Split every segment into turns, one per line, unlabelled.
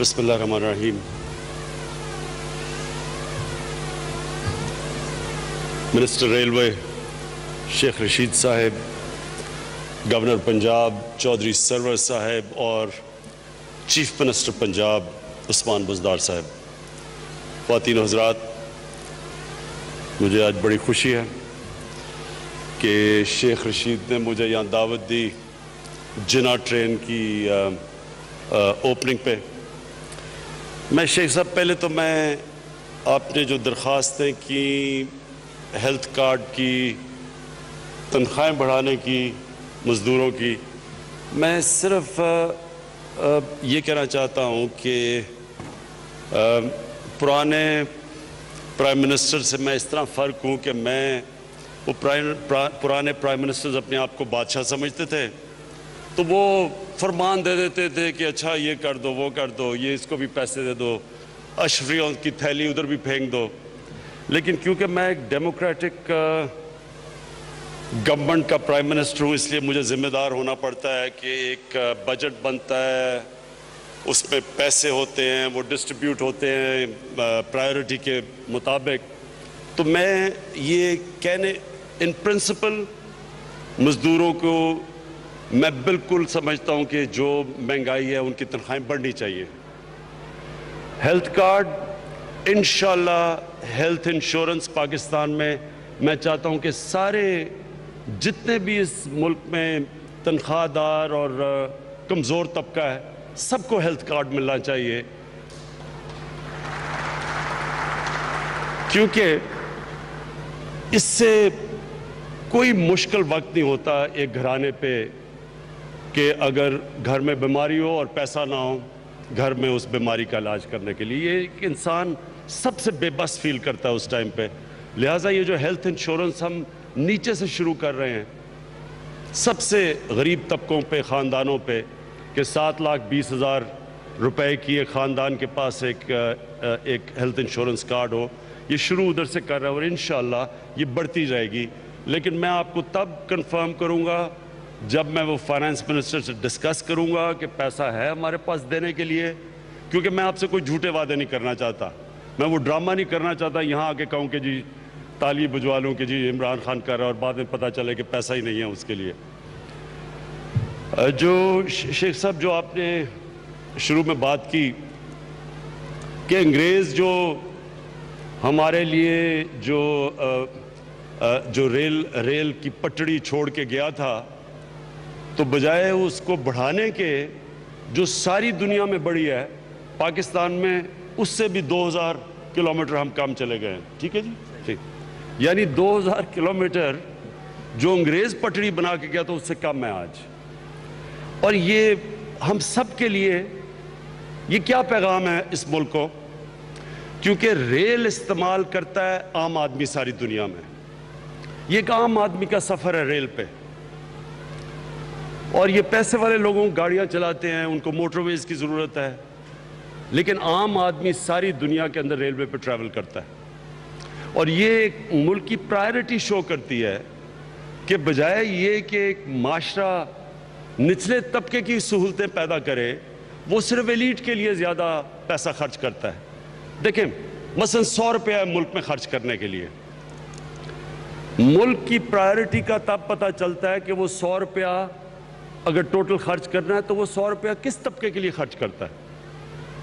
بسم اللہ الرحمن الرحیم۔ منسٹر ریلوے شیخ رشید صاحب، گورنر پنجاب چودھری سرور صاحب اور چیف منسٹر پنجاب عثمان بزدار صاحب، خواتین و حضرات، مجھے آج بڑی خوشی ہے کہ شیخ رشید نے مجھے یہاں دعوت دی جنا ٹرین کی اوپننگ پہ۔ میں شیخ صاحب، پہلے تو میں آپ نے جو درخواستیں کی ہیلتھ کارڈ کی، تنخواہیں بڑھانے کی، مزدوروں کی، میں صرف یہ کہنا چاہتا ہوں کہ پرانے پرائم منسٹر سے میں اس طرح فرق ہوں کہ میں وہ پرانے پرائم منسٹرز اپنے آپ کو بادشاہ سمجھتے تھے، تو وہ فرمان دے دیتے تھے کہ اچھا یہ کر دو، وہ کر دو، یہ اس کو بھی پیسے دے دو، اشرفیوں کی تھیلی ادھر بھی پھینک دو۔ لیکن کیونکہ میں ایک ڈیموکریٹک گورنمنٹ کا پرائم منسٹر ہوں، اس لیے مجھے ذمہ دار ہونا پڑتا ہے کہ ایک بجٹ بنتا ہے، اس میں پیسے ہوتے ہیں، وہ ڈسٹریبیوٹ ہوتے ہیں پرائیورٹی کے مطابق۔ تو میں یہ کہنے ان پرنسپل مزدوروں کو میں بالکل سمجھتا ہوں کہ جو مہنگائی ہے ان کی تنخواہیں بڑھنی چاہیے۔ ہیلتھ کارڈ، انشاءاللہ ہیلتھ انشورنس پاکستان میں چاہتا ہوں کہ سارے جتنے بھی اس ملک میں تنخواہ دار اور کمزور طبقہ ہے، سب کو ہیلتھ کارڈ ملنا چاہیے، کیونکہ اس سے کوئی مشکل وقت نہیں ہوتا ایک گھرانے پہ کہ اگر گھر میں بیماری ہو اور پیسہ نہ ہو گھر میں اس بیماری کا علاج کرنے کے لیے۔ یہ ایک انسان سب سے بے بس فیل کرتا ہے اس ٹائم پہ۔ لہٰذا یہ جو ہیلتھ انشورنس ہم نیچے سے شروع کر رہے ہیں، سب سے غریب طبقوں پہ، خاندانوں پہ، کہ 7,20,000 روپے کی ایک خاندان کے پاس ایک ہیلتھ انشورنس کارڈ ہو، یہ شروع ادھر سے کر رہا ہے اور انشاءاللہ یہ بڑھتی جائے گی۔ لیکن میں آپ کو تب کنفرم کروں گا جب میں وہ فائنانس منسٹر سے ڈسکس کروں گا کہ پیسہ ہے ہمارے پاس دینے کے لیے، کیونکہ میں آپ سے کوئی جھوٹے وعدے نہیں کرنا چاہتا، میں وہ ڈرامہ نہیں کرنا چاہتا یہاں آ کے کہوں کہ جی تالی بجوا لوں کہ جی عمران خان کر رہا ہے اور بعد میں پتہ چلے کہ پیسہ ہی نہیں ہے اس کے لیے۔ جو شیخ صاحب، جو آپ نے شروع میں بات کی کہ انگریز جو ہمارے لیے جو ریل کی پٹڑی چھوڑ کے گیا تھا، تو بجائے اس کو بڑھانے کے جو ساری دنیا میں بڑھی ہے، پاکستان میں اس سے بھی 2,000 کلومیٹر ہم کم چلے گئے ہیں۔ ٹھیک ہے جی، ٹھیک، یعنی 2,000 کلومیٹر جو انگریز پٹڑی بنا کے گیا تو اس سے کم ہے آج۔ اور یہ ہم سب کے لیے یہ کیا پیغام ہے اس ملک کو، کیونکہ ریل استعمال کرتا ہے عام آدمی ساری دنیا میں، یہ ایک عام آدمی کا سفر ہے ریل پہ، اور یہ پیسے والے لوگوں گاڑیاں چلاتے ہیں، ان کو موٹر ویز کی ضرورت ہے، لیکن عام آدمی ساری دنیا کے اندر ریلوے پہ ٹریول کرتا ہے۔ اور یہ ایک ملک کی پرائیورٹی شو کرتی ہے کہ بجائے یہ کہ ایک معاشرہ نچلے طبقے کی سہولتیں پیدا کرے، وہ صرف ایلیٹ کے لیے زیادہ پیسہ خرچ کرتا ہے۔ دیکھیں مثلا 100 روپیہ ہے ملک میں خرچ کرنے کے لیے، ملک کی پرائیورٹی کا تب پتہ چلتا ہے کہ وہ 100 روپیہ اگر ٹوٹل خرچ کرنا ہے تو وہ 100 روپیہ کس طبقے کے لیے خرچ کرتا ہے۔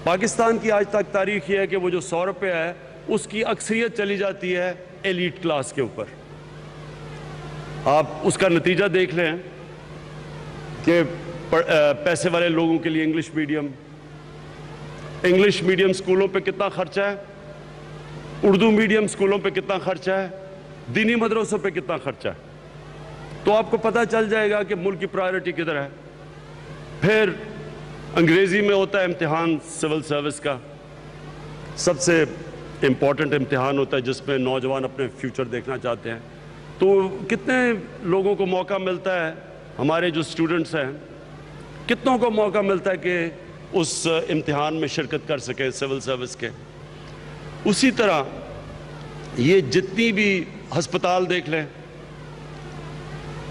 پاکستان کی آج تک تاریخ یہ ہے کہ وہ جو 100 روپیہ ہے اس کی اکثریت چلی جاتی ہے ایلیٹ کلاس کے اوپر۔ آپ اس کا نتیجہ دیکھ لیں کہ پیسے والے لوگوں کے لیے انگلش میڈیم سکولوں پہ کتنا خرچہ ہے، اردو میڈیم سکولوں پہ کتنا خرچہ ہے، دینی مدرسوں پہ کتنا خرچہ ہے، تو آپ کو پتہ چل جائے گا کہ ملک کی پرائیورٹی کدھر ہے۔ پھر انگریزی میں ہوتا ہے امتحان سول سروس کا، سب سے امپورٹنٹ امتحان ہوتا ہے جس میں نوجوان اپنے فیوچر دیکھنا چاہتے ہیں، تو کتنے لوگوں کو موقع ملتا ہے، ہمارے جو سٹوڈنٹس ہیں کتنوں کو موقع ملتا ہے کہ اس امتحان میں شرکت کر سکیں سول سروس کے۔ اسی طرح یہ جتنی بھی ہسپتال دیکھ لیں،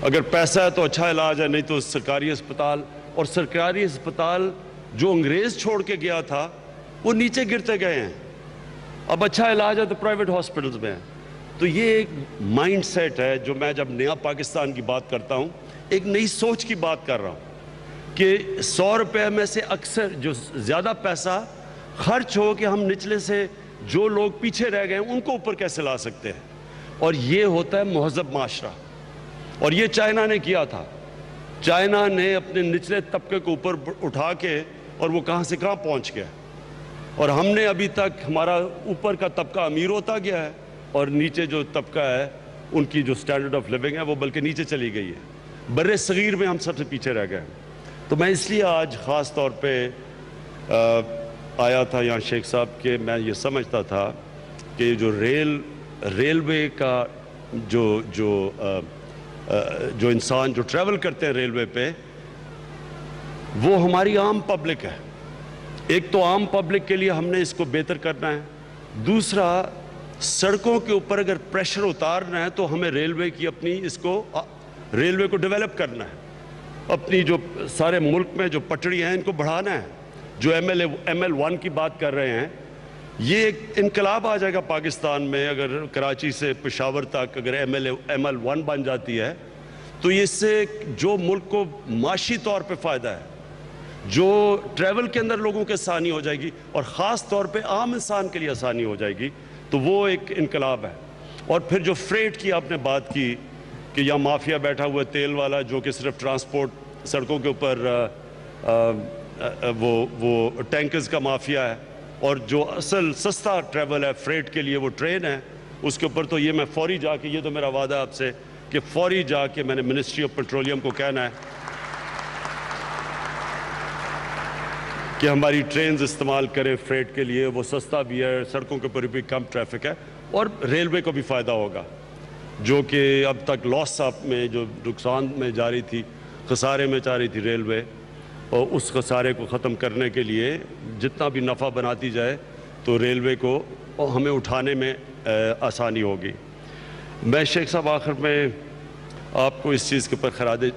اگر پیسہ ہے تو اچھا علاج ہے، نہیں تو سرکاری ہسپتال، اور سرکاری ہسپتال जो अंग्रेज छोड़ के गया था वो नीचे गिरते गए हैं। अब अच्छा इलाज है तो प्राइवेट हॉस्पिटल्स में है। तो ये एक माइंड सेट है जो मैं जब नया पाकिस्तान की बात करता हूँ, एक नई सोच की बात कर रहा हूँ कि 100 रुपये में से अक्सर जो ज़्यादा पैसा खर्च हो कि हम निचले से जो लोग पीछे रह गए उनको ऊपर कैसे ला सकते हैं, और ये होता है महज़ब माशरा। और ये चाइना ने किया था। चाइना ने अपने निचले तबके को ऊपर उठा के और वो कहाँ से कहाँ पहुँच गया, और हमने अभी तक हमारा ऊपर का तबका अमीर होता गया है और नीचे जो तबका है उनकी जो स्टैंडर्ड ऑफ लिविंग है वो बल्कि नीचे चली गई है। बर्रे सगीर में हम सबसे पीछे रह गए। तो मैं इसलिए आज ख़ास तौर पे आया था यहाँ शेख साहब के, मैं ये समझता था कि जो रेलवे का जो इंसान जो ट्रैवल करते हैं रेलवे पे, वो हमारी आम पब्लिक है। एक तो आम पब्लिक के लिए हमने इसको बेहतर करना है, दूसरा सड़कों के ऊपर अगर प्रेशर उतारना है तो हमें रेलवे की अपनी रेलवे को डेवलप करना है। अपनी जो सारे मुल्क में जो पटड़ियाँ हैं इनको बढ़ाना है। जो ML1 की बात कर रहे हैं, ये एक इनकलाब आ जाएगा पाकिस्तान में। अगर कराची से पेशावर तक अगर ML1 बन जाती है तो इससे जो मुल्क को माशी तौर पे फ़ायदा है, जो ट्रैवल के अंदर लोगों के आसानी हो जाएगी और ख़ास तौर पे आम इंसान के लिए आसानी हो जाएगी, तो वो एक इनकलाब है। और फिर जो फ्रेट की आपने बात की कि यहाँ माफिया बैठा हुआ है तेल वाला, जो कि सिर्फ ट्रांसपोर्ट सड़कों के ऊपर वो टैंकर्स का माफिया है, और जो असल सस्ता ट्रैवल है फ्रेट के लिए वो ट्रेन है। उसके ऊपर तो ये मैं फौरी जाके, ये तो मेरा वादा आपसे कि फौरी जाके मैंने मिनिस्ट्री ऑफ पेट्रोलियम को कहना है कि हमारी ट्रेन्स इस्तेमाल करें फ्रेट के लिए। वो सस्ता भी है, सड़कों के ऊपर भी कम ट्रैफिक है, और रेलवे को भी फ़ायदा होगा, जो कि अब तक लॉस में जो नुकसान में जा रही थी, खसारे में जा रही थी रेलवे, और उस खसारे को ख़त्म करने के लिए जितना भी नफ़ा बनाती जाए तो रेलवे को हमें उठाने में आसानी होगी। मैं शेख साहब आखिर में आपको इस चीज़ के ऊपर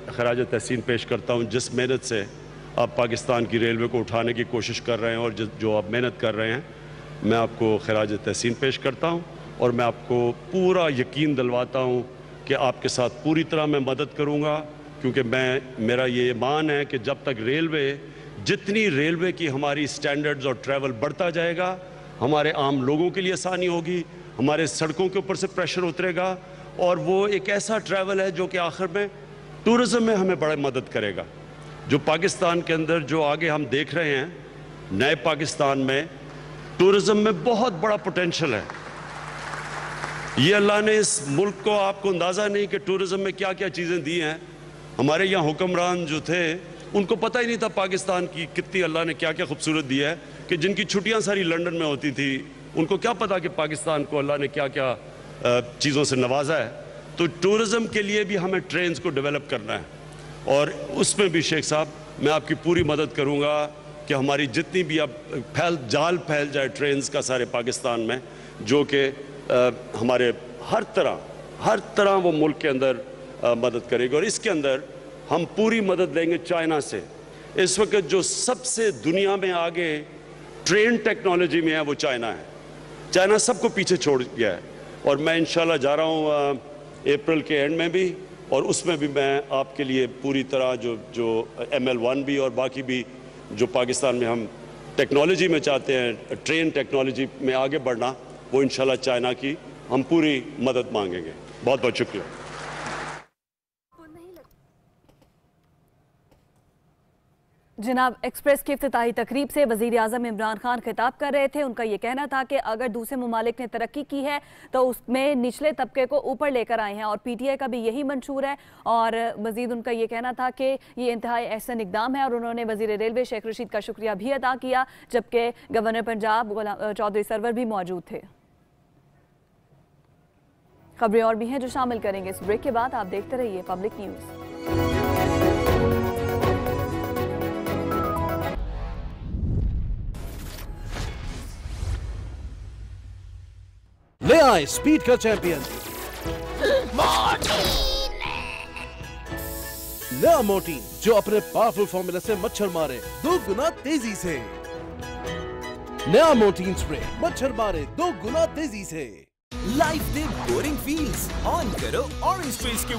खराज तहसीन पेश करता हूँ, जिस मेहनत से आप पाकिस्तान की रेलवे को उठाने की कोशिश कर रहे हैं और जो आप मेहनत कर रहे हैं, मैं आपको खराज तहसीन पेश करता हूँ। और मैं आपको पूरा यकीन दिलवाता हूँ कि आपके साथ पूरी तरह मैं मदद करूँगा, क्योंकि मेरा ये ईमान है कि जब तक जितनी रेलवे की हमारी स्टैंडर्ड्स और ट्रैवल बढ़ता जाएगा, हमारे आम लोगों के लिए आसानी होगी, हमारे सड़कों के ऊपर से प्रेशर उतरेगा, और वो एक ऐसा ट्रैवल है जो कि आखिर में टूरिज़म में हमें बड़ा मदद करेगा। जो पाकिस्तान के अंदर जो आगे हम देख रहे हैं, नए पाकिस्तान में टूरिज़म में बहुत बड़ा पोटेंशल है। ये अल्लाह ने इस मुल्क को, आपको अंदाज़ा नहीं कि टूरिज़म में क्या क्या चीज़ें दी हैं। हमारे यहाँ हुक्मरान जो थे उनको पता ही नहीं था पाकिस्तान की कितनी अल्लाह ने क्या क्या खूबसूरत दिया है, कि जिनकी छुट्टियाँ सारी लंदन में होती थी उनको क्या पता कि पाकिस्तान को अल्लाह ने क्या क्या चीज़ों से नवाजा है। तो टूरिज़म के लिए भी हमें ट्रेन्स को डेवलप करना है, और उसमें भी शेख साहब मैं आपकी पूरी मदद करूँगा कि हमारी जितनी भी अब जाल फैल जाए ट्रेन्स का सारे पाकिस्तान में, जो कि हमारे हर तरह वो मुल्क के अंदर मदद करेगी। और इसके अंदर हम पूरी मदद लेंगे चाइना से। इस वक्त जो सबसे दुनिया में आगे ट्रेन टेक्नोलॉजी में है वो चाइना है। चाइना सबको पीछे छोड़ गया है, और मैं इंशाल्लाह जा रहा हूँ अप्रैल के एंड में भी, और उसमें भी मैं आपके लिए पूरी तरह जो ML1 भी और बाकी भी जो पाकिस्तान में हम टेक्नोलॉजी में चाहते हैं, ट्रेन टेक्नोलॉजी में आगे बढ़ना, वो इंशाल्लाह चाइना की हम पूरी मदद मांगेंगे। बहुत बहुत शुक्रिया।
जनाब, एक्सप्रेस की इफ्तिताही तकरीब से वज़ीर आज़म इमरान खान खिताब कर रहे थे। उनका ये कहना था कि अगर दूसरे ममालिक ने तरक्की की है तो उसमें निचले तबके को ऊपर लेकर आए हैं, और PTI का भी यही मंशूर है। और मज़ीद उनका ये कहना था कि ये इंतहाई एहसन इक़दाम है, और उन्होंने वज़ीर रेलवे शेख रशीद का शुक्रिया भी अदा किया, जबकि गवर्नर पंजाब चौधरी सरवर भी मौजूद थे। खबरें और भी हैं जो शामिल करेंगे इस ब्रेक के बाद। आप देखते रहिए पब्लिक न्यूज़।
ले आए स्पीड का चैंपियन नया मोर्टीन जो अपने पावरफुल फॉर्मूला से मच्छर मारे 2 गुना तेजी से। नया मोर्टीन स्प्रे मच्छर मारे 2 गुना तेजी से।
Life they boring feels on करो ऑरेंज ट्रेस के